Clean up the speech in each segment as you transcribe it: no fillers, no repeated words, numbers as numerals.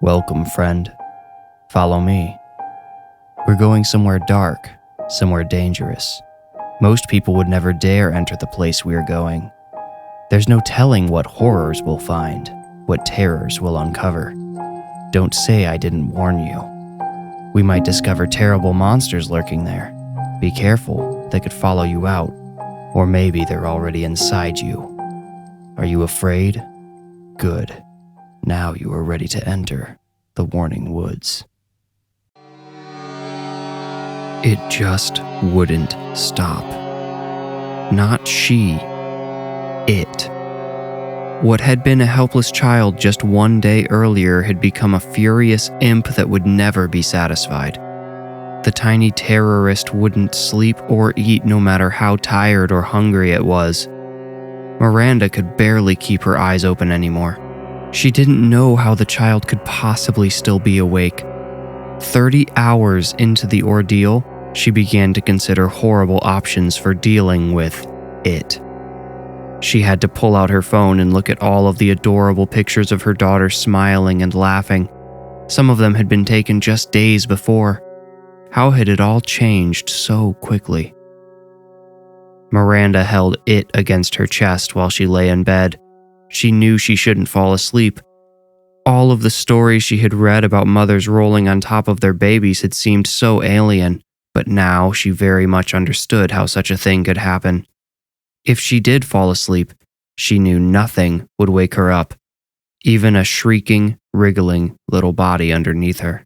Welcome, friend. Follow me. We're going somewhere dark, somewhere dangerous. Most people would never dare enter the place we're going. There's no telling what horrors we'll find, what terrors we'll uncover. Don't say I didn't warn you. We might discover terrible monsters lurking there. Be careful, they could follow you out. Or maybe they're already inside you. Are you afraid? Good. Now you are ready to enter the Warning Woods. It just wouldn't stop. Not she. It. What had been a helpless child just one day earlier had become a furious imp that would never be satisfied. The tiny terrorist wouldn't sleep or eat no matter how tired or hungry it was. Miranda could barely keep her eyes open anymore. She didn't know how the child could possibly still be awake. 30 hours into the ordeal, she began to consider horrible options for dealing with it. She had to pull out her phone and look at all of the adorable pictures of her daughter smiling and laughing. Some of them had been taken just days before. How had it all changed so quickly? Miranda held it against her chest while she lay in bed. She knew she shouldn't fall asleep. All of the stories she had read about mothers rolling on top of their babies had seemed so alien, but now she very much understood how such a thing could happen. If she did fall asleep, she knew nothing would wake her up, even a shrieking, wriggling little body underneath her.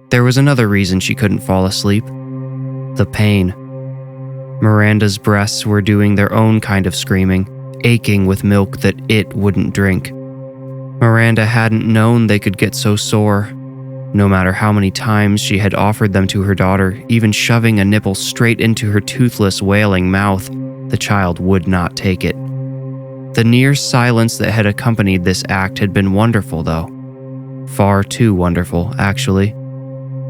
There was another reason she couldn't fall asleep: the pain. Miranda's breasts were doing their own kind of screaming, aching with milk that it wouldn't drink. Miranda hadn't known they could get so sore. No matter how many times she had offered them to her daughter, even shoving a nipple straight into her toothless, wailing mouth, the child would not take it. The near silence that had accompanied this act had been wonderful, though. Far too wonderful, actually.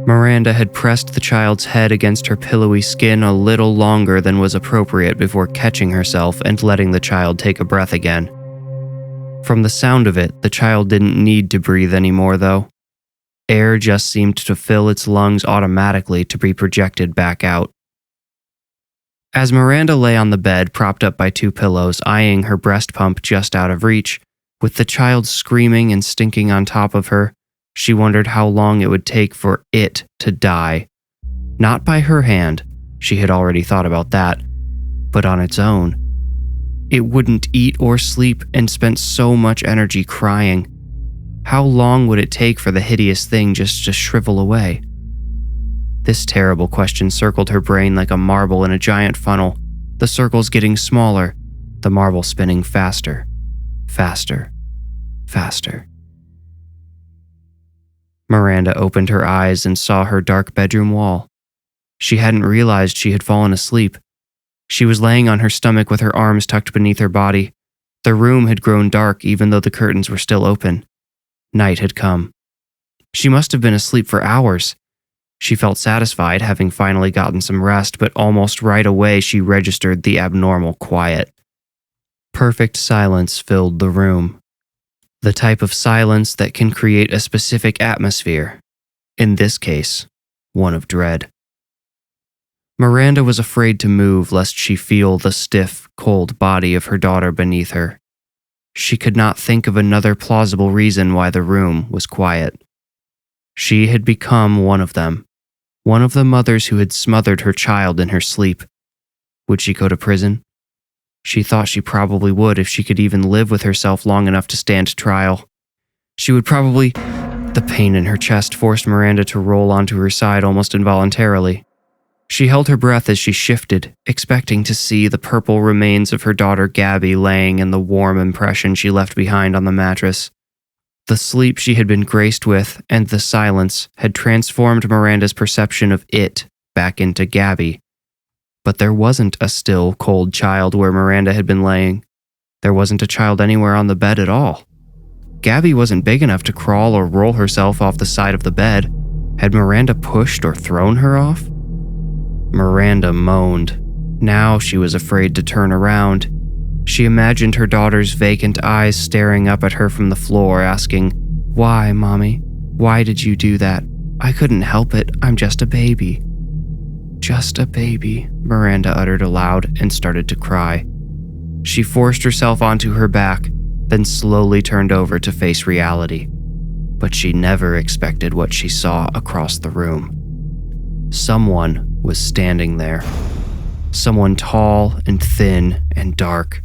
Miranda had pressed the child's head against her pillowy skin a little longer than was appropriate before catching herself and letting the child take a breath again. From the sound of it, the child didn't need to breathe anymore, though. Air just seemed to fill its lungs automatically to be projected back out. As Miranda lay on the bed, propped up by two pillows, eyeing her breast pump just out of reach, with the child screaming and stinking on top of her, she wondered how long it would take for it to die. Not by her hand, she had already thought about that, but on its own. It wouldn't eat or sleep and spent so much energy crying. How long would it take for the hideous thing just to shrivel away? This terrible question circled her brain like a marble in a giant funnel, the circles getting smaller, the marble spinning faster, faster, faster. Miranda opened her eyes and saw her dark bedroom wall. She hadn't realized she had fallen asleep. She was laying on her stomach with her arms tucked beneath her body. The room had grown dark even though the curtains were still open. Night had come. She must have been asleep for hours. She felt satisfied, having finally gotten some rest, but almost right away she registered the abnormal quiet. Perfect silence filled the room. The type of silence that can create a specific atmosphere. In this case, one of dread. Miranda was afraid to move lest she feel the stiff, cold body of her daughter beneath her. She could not think of another plausible reason why the room was quiet. She had become one of them, one of the mothers who had smothered her child in her sleep. Would she go to prison? She thought she probably would if she could even live with herself long enough to stand trial. She would probably... The pain in her chest forced Miranda to roll onto her side almost involuntarily. She held her breath as she shifted, expecting to see the purple remains of her daughter Gabby laying in the warm impression she left behind on the mattress. The sleep she had been graced with and the silence had transformed Miranda's perception of it back into Gabby. But there wasn't a still, cold child where Miranda had been laying. There wasn't a child anywhere on the bed at all. Gabby wasn't big enough to crawl or roll herself off the side of the bed. Had Miranda pushed or thrown her off? Miranda moaned. Now she was afraid to turn around. She imagined her daughter's vacant eyes staring up at her from the floor, asking, Why, Mommy? Why did you do that? I couldn't help it. I'm just a baby. Just a baby, Miranda uttered aloud and started to cry. She forced herself onto her back, then slowly turned over to face reality. But she never expected what she saw across the room. Someone was standing there. Someone tall and thin and dark.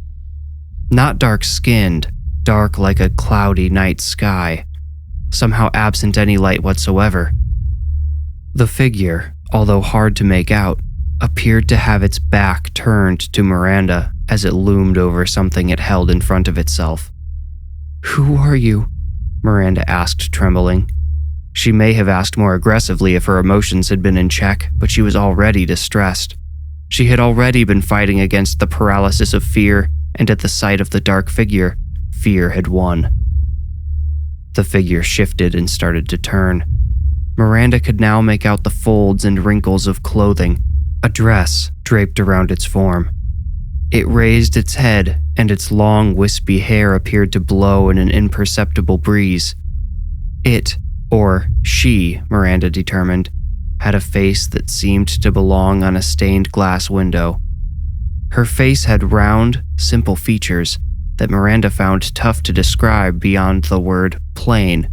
Not dark-skinned, dark like a cloudy night sky, somehow absent any light whatsoever. The figure, although hard to make out, appeared to have its back turned to Miranda as it loomed over something it held in front of itself. "Who are you?" Miranda asked, trembling. She may have asked more aggressively if her emotions had been in check, but she was already distressed. She had already been fighting against the paralysis of fear, and at the sight of the dark figure, fear had won. The figure shifted and started to turn. Miranda could now make out the folds and wrinkles of clothing, a dress draped around its form. It raised its head, and its long, wispy hair appeared to blow in an imperceptible breeze. It, or she, Miranda determined, had a face that seemed to belong on a stained glass window. Her face had round, simple features that Miranda found tough to describe beyond the word plain.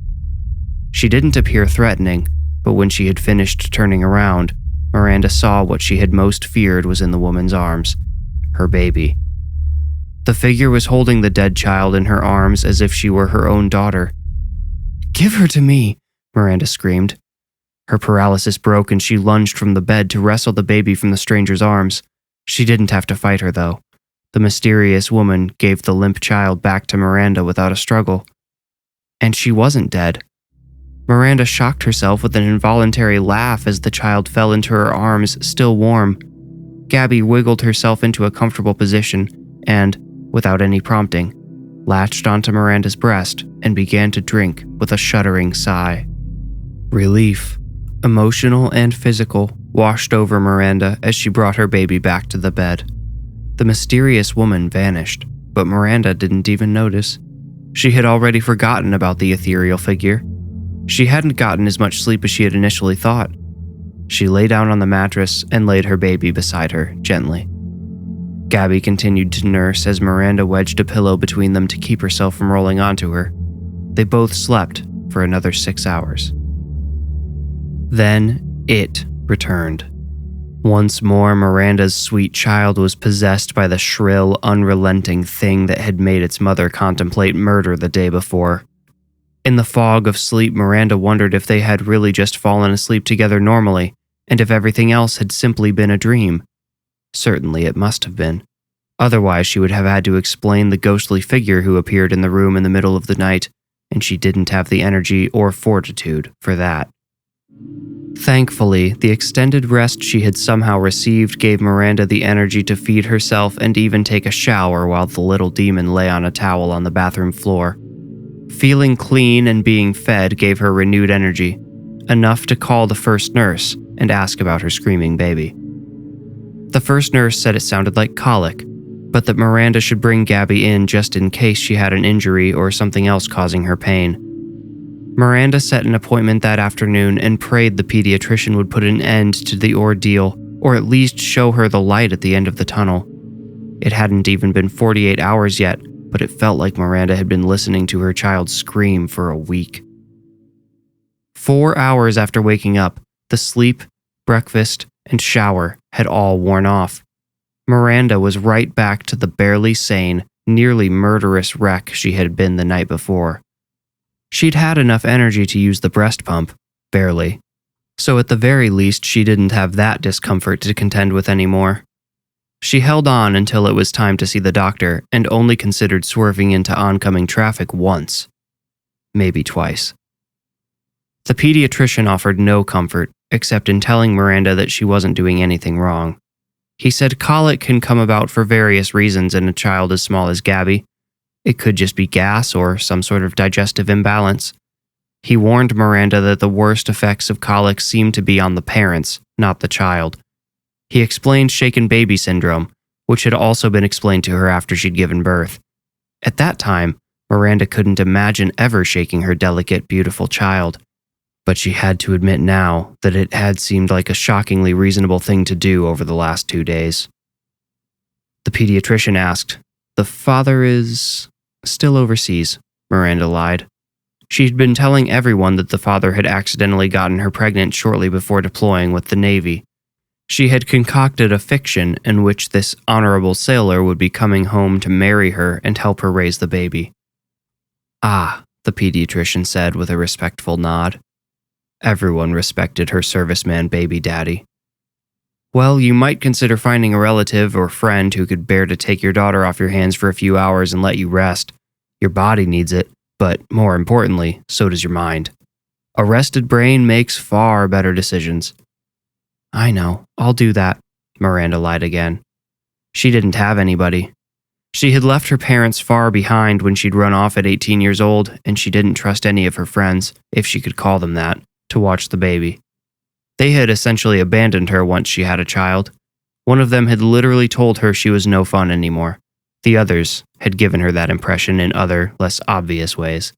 She didn't appear threatening, but when she had finished turning around, Miranda saw what she had most feared was in the woman's arms, her baby. The figure was holding the dead child in her arms as if she were her own daughter. "Give her to me," Miranda screamed. Her paralysis broke and she lunged from the bed to wrestle the baby from the stranger's arms. She didn't have to fight her, though. The mysterious woman gave the limp child back to Miranda without a struggle. And she wasn't dead. Miranda shocked herself with an involuntary laugh as the child fell into her arms, still warm. Gabby wiggled herself into a comfortable position and, without any prompting, latched onto Miranda's breast and began to drink with a shuddering sigh. Relief, emotional and physical, washed over Miranda as she brought her baby back to the bed. The mysterious woman vanished, but Miranda didn't even notice. She had already forgotten about the ethereal figure. She hadn't gotten as much sleep as she had initially thought. She lay down on the mattress and laid her baby beside her, gently. Gabby continued to nurse as Miranda wedged a pillow between them to keep herself from rolling onto her. They both slept for another 6 hours. Then it returned. Once more, Miranda's sweet child was possessed by the shrill, unrelenting thing that had made its mother contemplate murder the day before. In the fog of sleep, Miranda wondered if they had really just fallen asleep together normally, and if everything else had simply been a dream. Certainly it must have been. Otherwise, she would have had to explain the ghostly figure who appeared in the room in the middle of the night, and she didn't have the energy or fortitude for that. Thankfully, the extended rest she had somehow received gave Miranda the energy to feed herself and even take a shower while the little demon lay on a towel on the bathroom floor. Feeling clean and being fed gave her renewed energy, enough to call the first nurse and ask about her screaming baby. The first nurse said it sounded like colic, but that Miranda should bring Gabby in just in case she had an injury or something else causing her pain. Miranda set an appointment that afternoon and prayed the pediatrician would put an end to the ordeal, or at least show her the light at the end of the tunnel. It hadn't even been 48 hours yet, but it felt like Miranda had been listening to her child scream for a week. 4 hours after waking up, the sleep, breakfast, and shower had all worn off. Miranda was right back to the barely sane, nearly murderous wreck she had been the night before. She'd had enough energy to use the breast pump, barely. So at the very least, she didn't have that discomfort to contend with anymore. She held on until it was time to see the doctor and only considered swerving into oncoming traffic once. Maybe twice. The pediatrician offered no comfort, except in telling Miranda that she wasn't doing anything wrong. He said colic can come about for various reasons in a child as small as Gabby. It could just be gas or some sort of digestive imbalance. He warned Miranda that the worst effects of colic seemed to be on the parents, not the child. He explained shaken baby syndrome, which had also been explained to her after she'd given birth. At that time, Miranda couldn't imagine ever shaking her delicate, beautiful child, but she had to admit now that it had seemed like a shockingly reasonable thing to do over the last 2 days. The pediatrician asked, "The father is still overseas," Miranda lied. She'd been telling everyone that the father had accidentally gotten her pregnant shortly before deploying with the Navy. She had concocted a fiction in which this honorable sailor would be coming home to marry her and help her raise the baby. "Ah," the pediatrician said with a respectful nod. Everyone respected her serviceman baby daddy. "Well, you might consider finding a relative or friend who could bear to take your daughter off your hands for a few hours and let you rest. Your body needs it, but more importantly, so does your mind. A rested brain makes far better decisions." "I know, I'll do that," Miranda lied again. She didn't have anybody. She had left her parents far behind when she'd run off at 18 years old, and she didn't trust any of her friends, if she could call them that, to watch the baby. They had essentially abandoned her once she had a child. One of them had literally told her she was no fun anymore. The others had given her that impression in other, less obvious ways.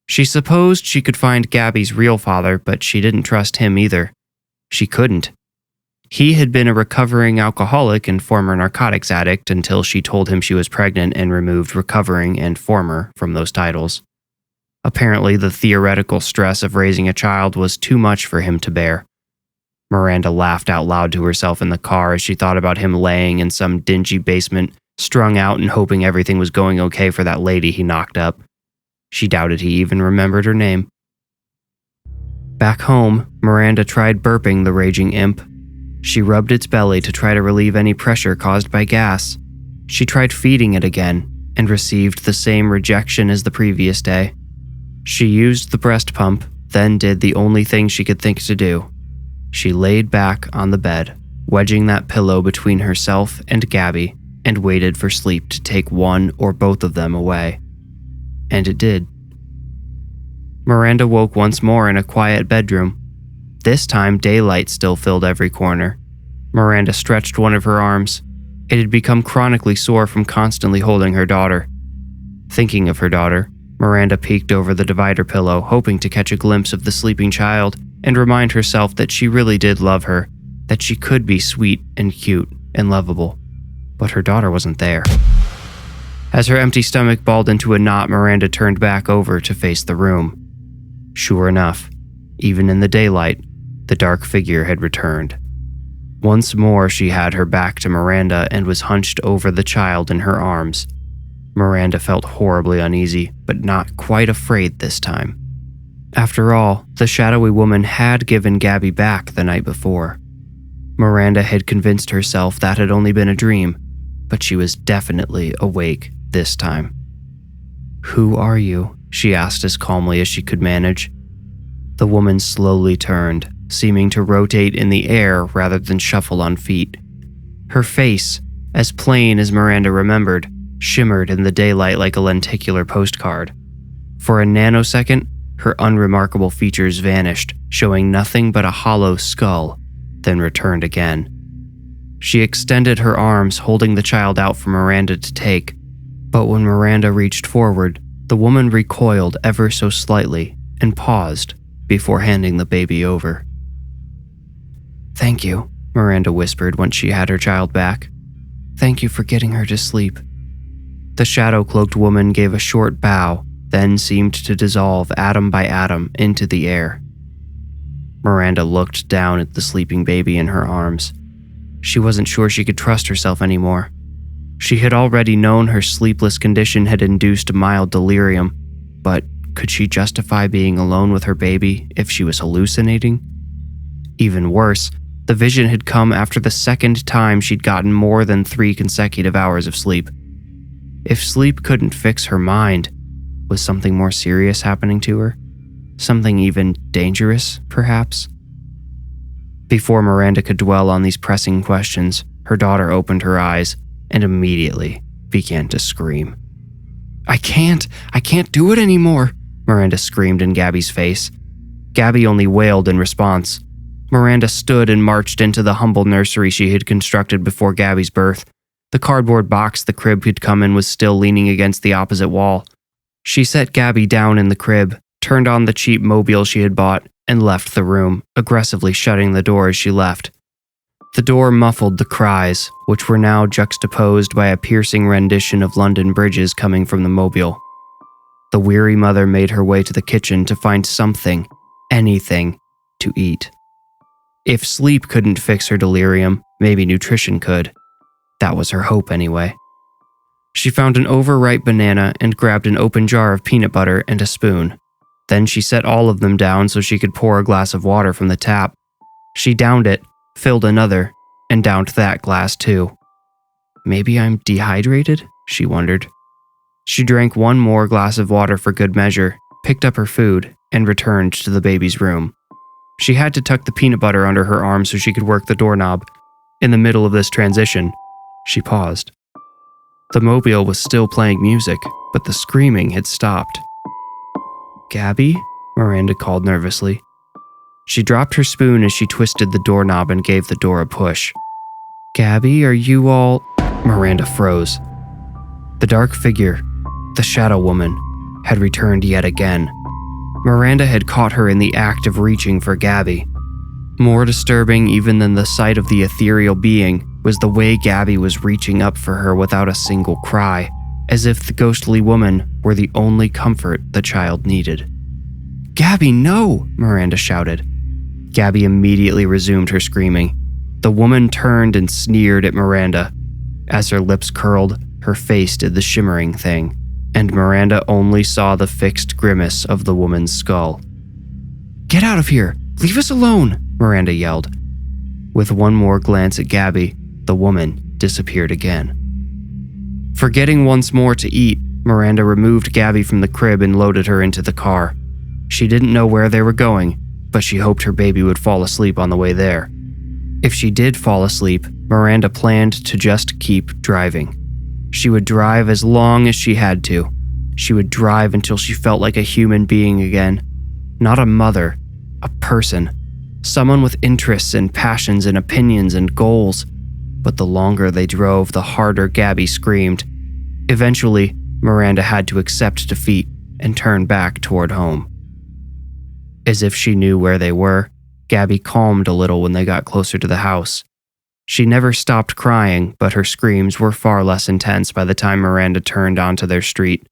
She supposed she could find Gabby's real father, but she didn't trust him either. She couldn't. He had been a recovering alcoholic and former narcotics addict until she told him she was pregnant and removed recovering and former from those titles. Apparently, the theoretical stress of raising a child was too much for him to bear. Miranda laughed out loud to herself in the car as she thought about him laying in some dingy basement, strung out and hoping everything was going okay for that lady he knocked up. She doubted he even remembered her name. Back home, Miranda tried burping the raging imp. She rubbed its belly to try to relieve any pressure caused by gas. She tried feeding it again and received the same rejection as the previous day. She used the breast pump, then did the only thing she could think to do. She laid back on the bed, wedging that pillow between herself and Gabby, and waited for sleep to take one or both of them away. And it did. Miranda woke once more in a quiet bedroom. This time, daylight still filled every corner. Miranda stretched one of her arms. It had become chronically sore from constantly holding her daughter. Thinking of her daughter, Miranda peeked over the divider pillow, hoping to catch a glimpse of the sleeping child and remind herself that she really did love her, that she could be sweet and cute and lovable. But her daughter wasn't there. As her empty stomach balled into a knot, Miranda turned back over to face the room. Sure enough, even in the daylight, the dark figure had returned. Once more, she had her back to Miranda and was hunched over the child in her arms. Miranda felt horribly uneasy, but not quite afraid this time. After all, the shadowy woman had given Gabby back the night before. Miranda had convinced herself that had only been a dream, but she was definitely awake this time. "Who are you?" she asked as calmly as she could manage. The woman slowly turned, seeming to rotate in the air rather than shuffle on feet. Her face, as plain as Miranda remembered, shimmered in the daylight like a lenticular postcard. For a nanosecond, her unremarkable features vanished, showing nothing but a hollow skull, then returned again. She extended her arms, holding the child out for Miranda to take, but when Miranda reached forward, the woman recoiled ever so slightly and paused before handing the baby over. "Thank you," Miranda whispered once she had her child back. "Thank you for getting her to sleep." The shadow-cloaked woman gave a short bow, then seemed to dissolve atom by atom into the air. Miranda looked down at the sleeping baby in her arms. She wasn't sure she could trust herself anymore. She had already known her sleepless condition had induced mild delirium, but could she justify being alone with her baby if she was hallucinating? Even worse, the vision had come after the second time she'd gotten more than 3 consecutive hours of sleep. If sleep couldn't fix her mind, was something more serious happening to her? Something even dangerous, perhaps? Before Miranda could dwell on these pressing questions, her daughter opened her eyes and immediately began to scream. I can't do it anymore," Miranda screamed in Gabby's face. Gabby only wailed in response. Miranda stood and marched into the humble nursery she had constructed before Gabby's birth. The cardboard box the crib had come in was still leaning against the opposite wall. She set Gabby down in the crib, turned on the cheap mobile she had bought, and left the room, aggressively shutting the door as she left. The door muffled the cries, which were now juxtaposed by a piercing rendition of London bridges coming from the mobile. The weary mother made her way to the kitchen to find something, anything, to eat. If sleep couldn't fix her delirium, maybe nutrition could. That was her hope anyway. She found an overripe banana and grabbed an open jar of peanut butter and a spoon. Then she set all of them down so she could pour a glass of water from the tap. She downed it, filled another, and downed that glass too. Maybe I'm dehydrated? She wondered. She drank one more glass of water for good measure, picked up her food, and returned to the baby's room. She had to tuck the peanut butter under her arm so she could work the doorknob. In the middle of this transition, she paused. The mobile was still playing music, but the screaming had stopped. "Gabby?" Miranda called nervously. She dropped her spoon as she twisted the doorknob and gave the door a push. "Gabby, are you all—" Miranda froze. The dark figure, the shadow woman, had returned yet again. Miranda had caught her in the act of reaching for Gabby. More disturbing even than the sight of the ethereal being was the way Gabby was reaching up for her without a single cry, as if the ghostly woman were the only comfort the child needed. "Gabby, no!" Miranda shouted. Gabby immediately resumed her screaming. The woman turned and sneered at Miranda. As her lips curled, her face did the shimmering thing, and Miranda only saw the fixed grimace of the woman's skull. "Get out of here! Leave us alone!" Miranda yelled. With one more glance at Gabby, the woman disappeared again. Forgetting once more to eat, Miranda removed Gabby from the crib and loaded her into the car. She didn't know where they were going, but she hoped her baby would fall asleep on the way there. If she did fall asleep, Miranda planned to just keep driving. She would drive as long as she had to. She would drive until she felt like a human being again. Not a mother, a person. Someone with interests and passions and opinions and goals. But the longer they drove, the harder Gabby screamed. Eventually, Miranda had to accept defeat and turn back toward home. As if she knew where they were, Gabby calmed a little when they got closer to the house. She never stopped crying, but her screams were far less intense by the time Miranda turned onto their street.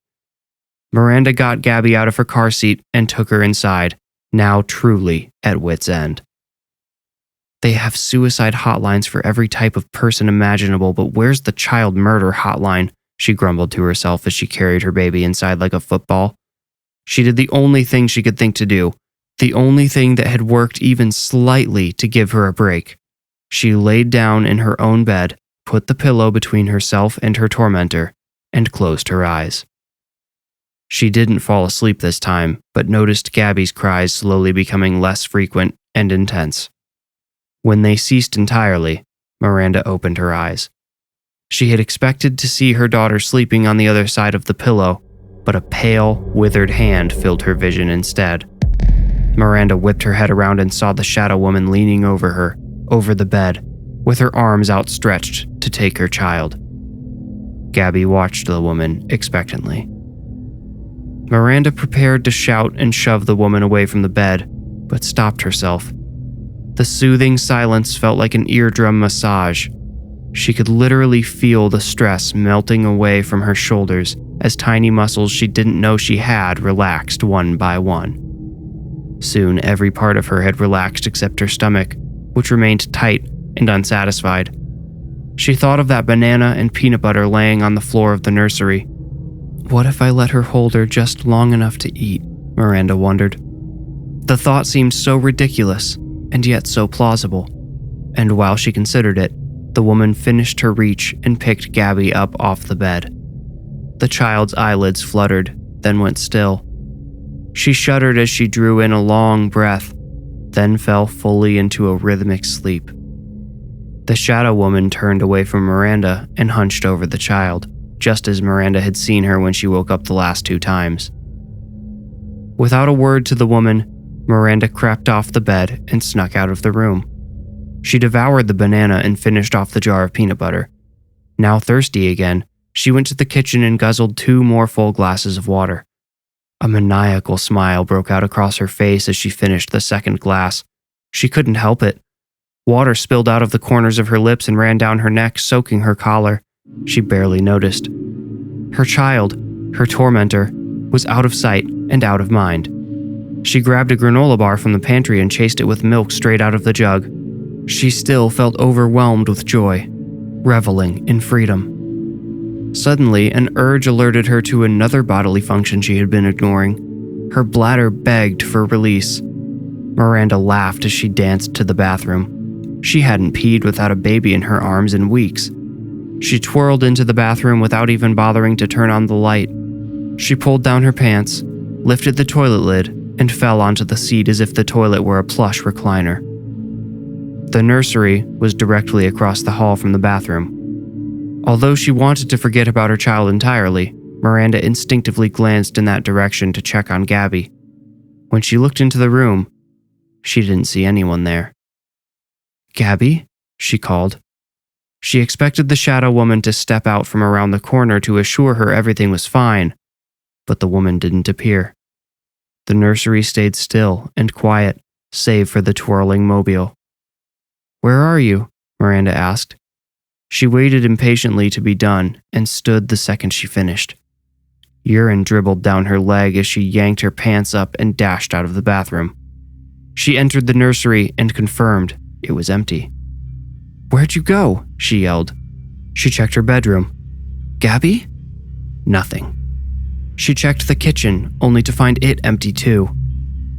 Miranda got Gabby out of her car seat and took her inside, now truly at wit's end. They have suicide hotlines for every type of person imaginable, but where's the child murder hotline? She grumbled to herself as she carried her baby inside like a football. She did the only thing she could think to do, the only thing that had worked even slightly to give her a break. She laid down in her own bed, put the pillow between herself and her tormentor, and closed her eyes. She didn't fall asleep this time, but noticed Gabby's cries slowly becoming less frequent and intense. When they ceased entirely, Miranda opened her eyes. She had expected to see her daughter sleeping on the other side of the pillow, but a pale, withered hand filled her vision instead. Miranda whipped her head around and saw the shadow woman leaning over her, over the bed, with her arms outstretched to take her child. Gabby watched the woman expectantly. Miranda prepared to shout and shove the woman away from the bed, but stopped herself. The soothing silence felt like an eardrum massage. She could literally feel the stress melting away from her shoulders as tiny muscles she didn't know she had relaxed one by one. Soon, every part of her had relaxed except her stomach, which remained tight and unsatisfied. She thought of that banana and peanut butter laying on the floor of the nursery. What if I let her hold her just long enough to eat? Miranda wondered. The thought seemed so ridiculous, and yet so plausible. And while she considered it, the woman finished her reach and picked Gabby up off the bed. The child's eyelids fluttered, then went still. She shuddered as she drew in a long breath, then fell fully into a rhythmic sleep. The shadow woman turned away from Miranda and hunched over the child, just as Miranda had seen her when she woke up the last 2 times. Without a word to the woman, Miranda crept off the bed and snuck out of the room. She devoured the banana and finished off the jar of peanut butter. Now thirsty again, she went to the kitchen and guzzled 2 more full glasses of water. A maniacal smile broke out across her face as she finished the second glass. She couldn't help it. Water spilled out of the corners of her lips and ran down her neck, soaking her collar. She barely noticed. Her child, her tormentor, was out of sight and out of mind. She grabbed a granola bar from the pantry and chased it with milk straight out of the jug. She still felt overwhelmed with joy, reveling in freedom. Suddenly, an urge alerted her to another bodily function she had been ignoring. Her bladder begged for release. Miranda laughed as she danced to the bathroom. She hadn't peed without a baby in her arms in weeks. She twirled into the bathroom without even bothering to turn on the light. She pulled down her pants, lifted the toilet lid, and fell onto the seat as if the toilet were a plush recliner. The nursery was directly across the hall from the bathroom. Although she wanted to forget about her child entirely, Miranda instinctively glanced in that direction to check on Gabby. When she looked into the room, she didn't see anyone there. "Gabby?" she called. She expected the shadow woman to step out from around the corner to assure her everything was fine, but the woman didn't appear. The nursery stayed still and quiet, save for the twirling mobile. "Where are you?" Miranda asked. She waited impatiently to be done and stood the second she finished. Urine dribbled down her leg as she yanked her pants up and dashed out of the bathroom. She entered the nursery and confirmed it was empty. "Where'd you go?" she yelled. She checked her bedroom. "Gabby?" Nothing. She checked the kitchen, only to find it empty too.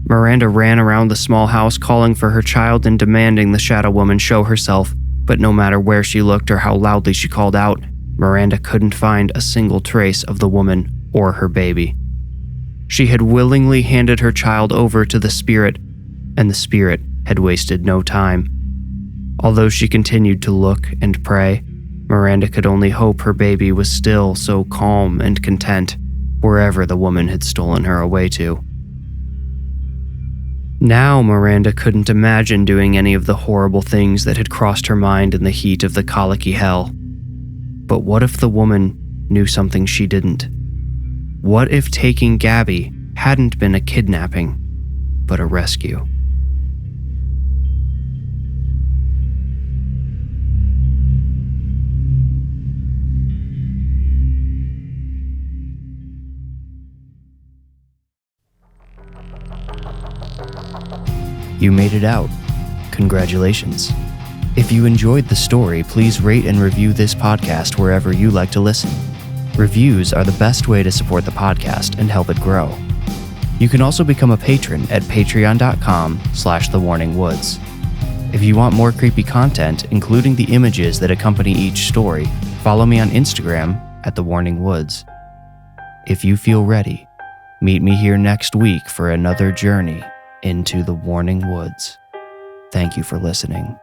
Miranda ran around the small house calling for her child and demanding the shadow woman show herself, but no matter where she looked or how loudly she called out, Miranda couldn't find a single trace of the woman or her baby. She had willingly handed her child over to the spirit, and the spirit had wasted no time. Although she continued to look and pray, Miranda could only hope her baby was still so calm and content wherever the woman had stolen her away to. Now Miranda couldn't imagine doing any of the horrible things that had crossed her mind in the heat of the colicky hell. But what if the woman knew something she didn't? What if taking Gabby hadn't been a kidnapping, but a rescue? You made it out. Congratulations. If you enjoyed the story, please rate and review this podcast wherever you like to listen. Reviews are the best way to support the podcast and help it grow. You can also become a patron at patreon.com/thewarningwoods. If you want more creepy content, including the images that accompany each story, follow me on Instagram at @thewarningwoods. If you feel ready, meet me here next week for another journey into the Warning Woods. Thank you for listening.